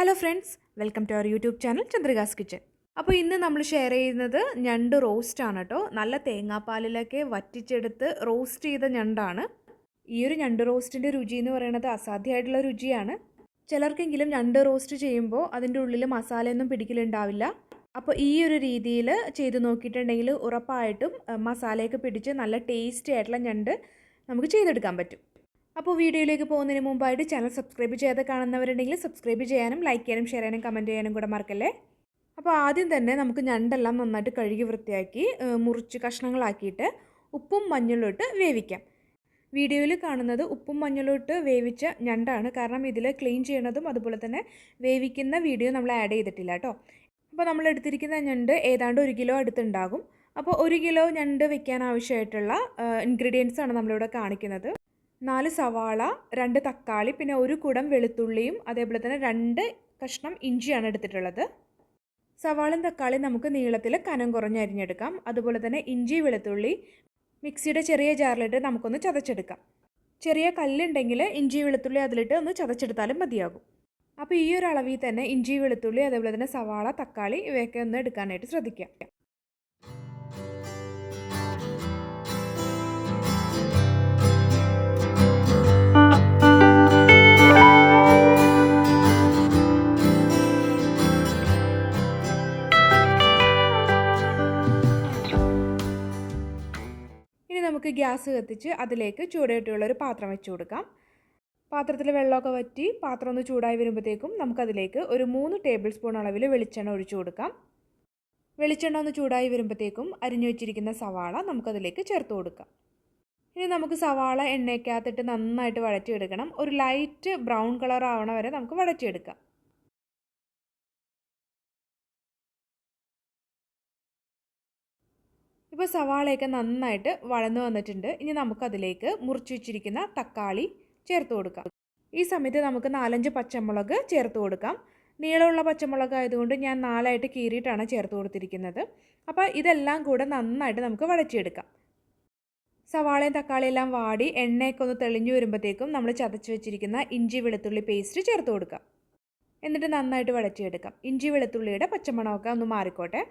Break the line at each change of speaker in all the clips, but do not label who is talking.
Hello friends, welcome to our YouTube channel Chandrika's kitchen. അപ്പോൾ ഇന്ന് നമ്മൾ ഷെയർ ചെയ്യുന്നത് ഞണ്ട് റോസ്റ്റ് ആണ് കേട്ടോ. നല്ല തേങ്ങാപ്പാലിലൊക്കെ വറ്റിച്ചെടുത്ത് റോസ്റ്റ് ചെയ്ത ഞണ്ടാണ്. ഈ ഒരു ഞണ്ട് റോസ്റ്റിൻ്റെ രുചി എന്ന് പറയുന്നത് അസാധ്യമായിട്ടുള്ള രുചിയാണ്. ചിലർക്കെങ്കിലും ഞണ്ട് റോസ്റ്റ് ചെയ്യുമ്പോൾ അതിൻ്റെ ഉള്ളിൽ മസാലയൊന്നും പിടിക്കലുണ്ടാവില്ല. അപ്പോൾ ഈ ഒരു രീതിയിൽ ചെയ്ത് നോക്കിയിട്ടുണ്ടെങ്കിൽ ഉറപ്പായിട്ടും മസാലയൊക്കെ പിടിച്ച് നല്ല ടേസ്റ്റി ആയിട്ടുള്ള ഞണ്ട് നമുക്ക് ചെയ്തെടുക്കാൻ പറ്റും. അപ്പോൾ വീഡിയോയിലേക്ക് പോകുന്നതിന് മുമ്പായിട്ട് ചാനൽ സബ്സ്ക്രൈബ് ചെയ്യാതെ കാണുന്നവരുണ്ടെങ്കിൽ സബ്സ്ക്രൈബ് ചെയ്യാനും ലൈക്ക് ചെയ്യാനും ഷെയർ ചെയ്യാനും കമൻറ്റ് ചെയ്യാനും കൂടെ മറക്കല്ലേ. അപ്പോൾ ആദ്യം തന്നെ നമുക്ക് ഞണ്ടെല്ലാം നന്നായിട്ട് കഴുകി വൃത്തിയാക്കി മുറിച്ച് കഷ്ണങ്ങളാക്കിയിട്ട് ഉപ്പും മഞ്ഞളും ഇട്ട് വേവിക്കാം. വീഡിയോയിൽ കാണുന്നത് ഉപ്പും മഞ്ഞളും ഇട്ട് വേവിച്ച ഞണ്ടാണ്. കാരണം ഇതിൽ ക്ലീൻ ചെയ്യണതും അതുപോലെ തന്നെ വേവിക്കുന്ന വീഡിയോ നമ്മൾ ആഡ് ചെയ്തിട്ടില്ല കേട്ടോ. അപ്പോൾ നമ്മൾ എടുത്തിരിക്കുന്ന ഞണ്ട് ഏതാണ്ട് 1 കിലോ അടുത്തുണ്ടാകും. അപ്പോൾ 1 കിലോ ഞണ്ട് വെക്കാൻ ആവശ്യമായിട്ടുള്ള ഇൻഗ്രീഡിയൻസ് ആണ് നമ്മളിവിടെ കാണിക്കുന്നത്. 4 സവാള, 2 തക്കാളി, പിന്നെ 1 കുടം വെളുത്തുള്ളിയും അതേപോലെ തന്നെ 2 കഷ്ണം ഇഞ്ചിയാണ് എടുത്തിട്ടുള്ളത്. സവാളയും തക്കാളിയും നമുക്ക് നീളത്തിൽ കനം കുറഞ്ഞ് അരിഞ്ഞെടുക്കാം. അതുപോലെ തന്നെ ഇഞ്ചി വെളുത്തുള്ളി മിക്സിയുടെ ചെറിയ ജാറിലിട്ട് നമുക്കൊന്ന് ചതച്ചെടുക്കാം. ചെറിയ കല്ലുണ്ടെങ്കിൽ ഇഞ്ചി വെളുത്തുള്ളി അതിലിട്ട് ഒന്ന് ചതച്ചെടുത്താലും മതിയാകും. അപ്പോൾ ഈ ഒരു അളവിൽ തന്നെ ഇഞ്ചി വെളുത്തുള്ളി അതേപോലെ തന്നെ സവാള തക്കാളി ഇവയൊക്കെ ഒന്ന് എടുക്കാനായിട്ട് ശ്രദ്ധിക്കാം. നമുക്ക് ഗ്യാസ് കത്തിച്ച് അതിലേക്ക് ചൂടായിട്ടുള്ളൊരു പാത്രം വെച്ച് കൊടുക്കാം. പാത്രത്തിൽ വെള്ളമൊക്കെ വറ്റി പാത്രം ഒന്ന് ചൂടായി വരുമ്പോഴത്തേക്കും നമുക്കതിലേക്ക് ഒരു 3 ടേബിൾ സ്പൂൺ അളവിൽ വെളിച്ചെണ്ണ ഒഴിച്ചു കൊടുക്കാം. വെളിച്ചെണ്ണ ഒന്ന് ചൂടായി വരുമ്പോഴത്തേക്കും അരിഞ്ഞു വെച്ചിരിക്കുന്ന സവാള നമുക്കതിലേക്ക് ചേർത്ത് കൊടുക്കാം. ഇനി നമുക്ക് സവാള എണ്ണയ്ക്കകത്തിട്ട് നന്നായിട്ട് വഴറ്റിയെടുക്കണം. ഒരു ലൈറ്റ് ബ്രൗൺ കളർ ആവണ വരെ നമുക്ക് വഴറ്റിയെടുക്കാം. ഇപ്പോൾ സവാളയൊക്കെ നന്നായിട്ട് വഴന്നു വന്നിട്ടുണ്ട്. ഇനി നമുക്കതിലേക്ക് മുറിച്ച് വെച്ചിരിക്കുന്ന തക്കാളി ചേർത്ത് കൊടുക്കാം. ഈ സമയത്ത് നമുക്ക് 4-5 പച്ചമുളക് ചേർത്ത് കൊടുക്കാം. നീളമുള്ള പച്ചമുളക് ആയതുകൊണ്ട് ഞാൻ 4ആയിട്ട് കീറിയിട്ടാണ് ചേർത്ത് കൊടുത്തിരിക്കുന്നത്. അപ്പോൾ ഇതെല്ലാം കൂടെ നന്നായിട്ട് നമുക്ക് വഴറ്റിയെടുക്കാം. സവാളയും തക്കാളിയെല്ലാം വാടി എണ്ണയൊക്കെ ഒന്ന് തെളിഞ്ഞു വരുമ്പോഴത്തേക്കും നമ്മൾ ചതച്ച് വെച്ചിരിക്കുന്ന ഇഞ്ചി വെളുത്തുള്ളി പേസ്റ്റ് ചേർത്ത് കൊടുക്കാം. എന്നിട്ട് നന്നായിട്ട് വഴറ്റിയെടുക്കാം. ഇഞ്ചി വെളുത്തുള്ളിയുടെ പച്ചമണമൊക്കെ ഒന്ന് മാറിക്കോട്ടെ.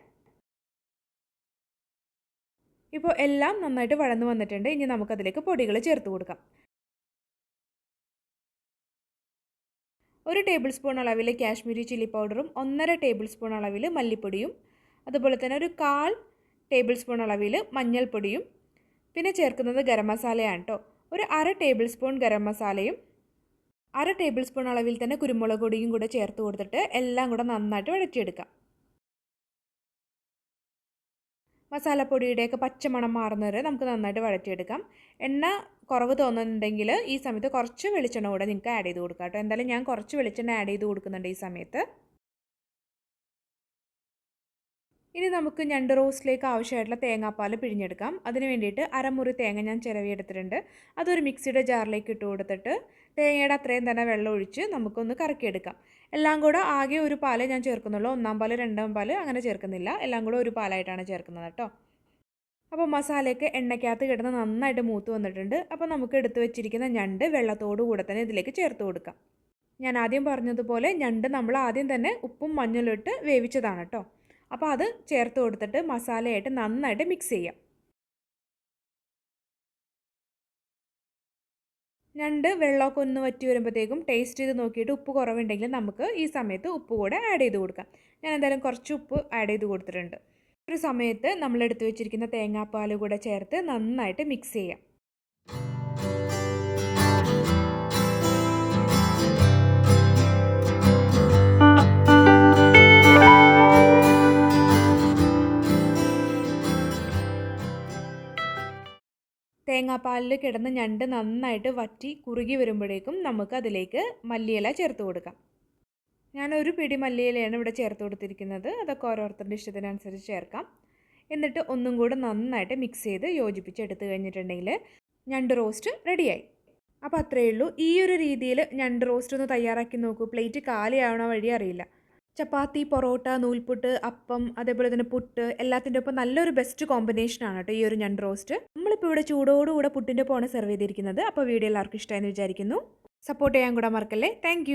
ഇപ്പോൾ എല്ലാം നന്നായിട്ട് വഴന്നു വന്നിട്ടുണ്ട്. ഇനി നമുക്കതിലേക്ക് പൊടികൾ ചേർത്ത് കൊടുക്കാം. 1 ടേബിൾ സ്പൂൺ അളവിൽ കാശ്മീരി ചില്ലി പൗഡറും 1.5 ടേബിൾ സ്പൂൺ അളവിൽ മല്ലിപ്പൊടിയും അതുപോലെ തന്നെ ഒരു 1/4 ടേബിൾ സ്പൂൺ അളവിൽ മഞ്ഞൾപ്പൊടിയും പിന്നെ ചേർക്കുന്നത് ഗരം മസാലയാണ് കേട്ടോ. ഒരു 1/2 ടേബിൾ സ്പൂൺ ഗരം മസാലയും 1/2 ടേബിൾ സ്പൂൺ അളവിൽ തന്നെ കുരുമുളക് പൊടിയും കൂടെ ചേർത്ത് കൊടുത്തിട്ട് എല്ലാം കൂടെ നന്നായിട്ട് വഴറ്റിയെടുക്കാം. മസാലപ്പൊടിയുടെയൊക്കെ പച്ചമണം മാറുന്നവരെ നമുക്ക് നന്നായിട്ട് വഴറ്റിയെടുക്കാം. എണ്ണ കുറവ് തോന്നുന്നുണ്ടെങ്കിൽ ഈ സമയത്ത് കുറച്ച് വെളിച്ചെണ്ണ കൂടെ നിങ്ങൾക്ക് ആഡ് ചെയ്ത് കൊടുക്കാം കേട്ടോ. എന്തായാലും ഞാൻ കുറച്ച് വെളിച്ചെണ്ണ ആഡ് ചെയ്ത് കൊടുക്കുന്നുണ്ട് ഈ സമയത്ത്. ഇനി നമുക്ക് ഞണ്ട് റോസ്റ്റിലേക്ക് ആവശ്യമായിട്ടുള്ള തേങ്ങാപ്പാൽ പിഴിഞ്ഞെടുക്കാം. അതിന് വേണ്ടിയിട്ട് 1/2 മുറി തേങ്ങ ഞാൻ ചിരവിയെടുത്തിട്ടുണ്ട്. അതൊരു മിക്സിയുടെ ജാറിലേക്ക് ഇട്ട് കൊടുത്തിട്ട് തേങ്ങയുടെ അത്രയും തന്നെ വെള്ളം ഒഴിച്ച് നമുക്കൊന്ന് കറക്കിയെടുക്കാം. എല്ലാം കൂടെ ആകെ ഒരു പാലേ ഞാൻ ചേർക്കുന്നുള്ളൂ. 1-ാം പാല് 2-ാം പാല് അങ്ങനെ ചേർക്കുന്നില്ല. എല്ലാം കൂടെ ഒരു പാലായിട്ടാണ് ചേർക്കുന്നത് കേട്ടോ. അപ്പോൾ മസാലയൊക്കെ എണ്ണയ്ക്കകത്ത് കിടന്ന് നന്നായിട്ട് മൂത്ത് വന്നിട്ടുണ്ട്. അപ്പോൾ നമുക്ക് എടുത്ത് വെച്ചിരിക്കുന്ന ഞണ്ട് വെള്ളത്തോടു കൂടെ തന്നെ ഇതിലേക്ക് ചേർത്ത് കൊടുക്കാം. ഞാൻ ആദ്യം പറഞ്ഞതുപോലെ ഞണ്ട് നമ്മൾ ആദ്യം തന്നെ ഉപ്പും മഞ്ഞളും ഇട്ട് വേവിച്ചതാണ് കേട്ടോ. അപ്പോൾ അത് ചേർത്ത് കൊടുത്തിട്ട് മസാലയായിട്ട് നന്നായിട്ട് മിക്സ് ചെയ്യാം. ഞണ്ട് വെള്ളമൊക്കെ ഒന്ന് വറ്റി വരുമ്പോഴത്തേക്കും ടേസ്റ്റ് ചെയ്ത് നോക്കിയിട്ട് ഉപ്പ് കുറവുണ്ടെങ്കിൽ നമുക്ക് ഈ സമയത്ത് ഉപ്പ് കൂടെ ആഡ് ചെയ്ത് കൊടുക്കാം. ഞാൻ എന്തായാലും കുറച്ച് ഉപ്പ് ആഡ് ചെയ്ത് കൊടുത്തിട്ടുണ്ട്. ഒരു സമയത്ത് നമ്മൾ എടുത്തു വെച്ചിരിക്കുന്ന തേങ്ങാപ്പാൽ കൂടെ ചേർത്ത് നന്നായിട്ട് മിക്സ് ചെയ്യാം. തേങ്ങാപ്പാലിൽ കിടന്ന് ഞണ്ട് നന്നായിട്ട് വറ്റി കുറുകി വരുമ്പോഴേക്കും നമുക്ക് അതിലേക്ക് മല്ലിയില ചേർത്ത് കൊടുക്കാം. ഞാനൊരു പിടി മല്ലിയിലയാണ് ഇവിടെ ചേർത്ത് കൊടുത്തിരിക്കുന്നത്. അതൊക്കെ ഓരോരുത്തരുടെ ഇഷ്ടത്തിനനുസരിച്ച് ചേർക്കാം. എന്നിട്ട് ഒന്നും കൂടെ നന്നായിട്ട് മിക്സ് ചെയ്ത് യോജിപ്പിച്ചെടുത്ത് കഴിഞ്ഞിട്ടുണ്ടെങ്കിൽ ഞണ്ട് റോസ്റ്റ് റെഡിയായി. അപ്പോൾ അത്രയേ ഉള്ളൂ. ഈ ഒരു രീതിയിൽ ഞണ്ട് റോസ്റ്റ് ഒന്ന് തയ്യാറാക്കി നോക്കൂ. പ്ലേറ്റ് കാലിയാവണ വഴി അറിയില്ല. ചപ്പാത്തി, പൊറോട്ട, നൂൽപുട്ട്, അപ്പം അതേപോലെ തന്നെ പുട്ട് എല്ലാത്തിൻ്റെ ഒപ്പം നല്ലൊരു ബെസ്റ്റ് കോമ്പിനേഷനാണ് കേട്ടോ ഈ ഒരു ഞണ്ട് റോസ്റ്റ്. നമ്മളിപ്പോൾ ഇവിടെ ചൂടോടുകൂടെ പുട്ടിൻ്റെ ഒപ്പമാണ് സെർവ് ചെയ്തിരിക്കുന്നത്. അപ്പോൾ വീഡിയോ എല്ലാവർക്കും ഇഷ്ടമായെന്ന് വിചാരിക്കുന്നു. സപ്പോർട്ട് ചെയ്യാൻ കൂടെ മറക്കല്ലേ. താങ്ക്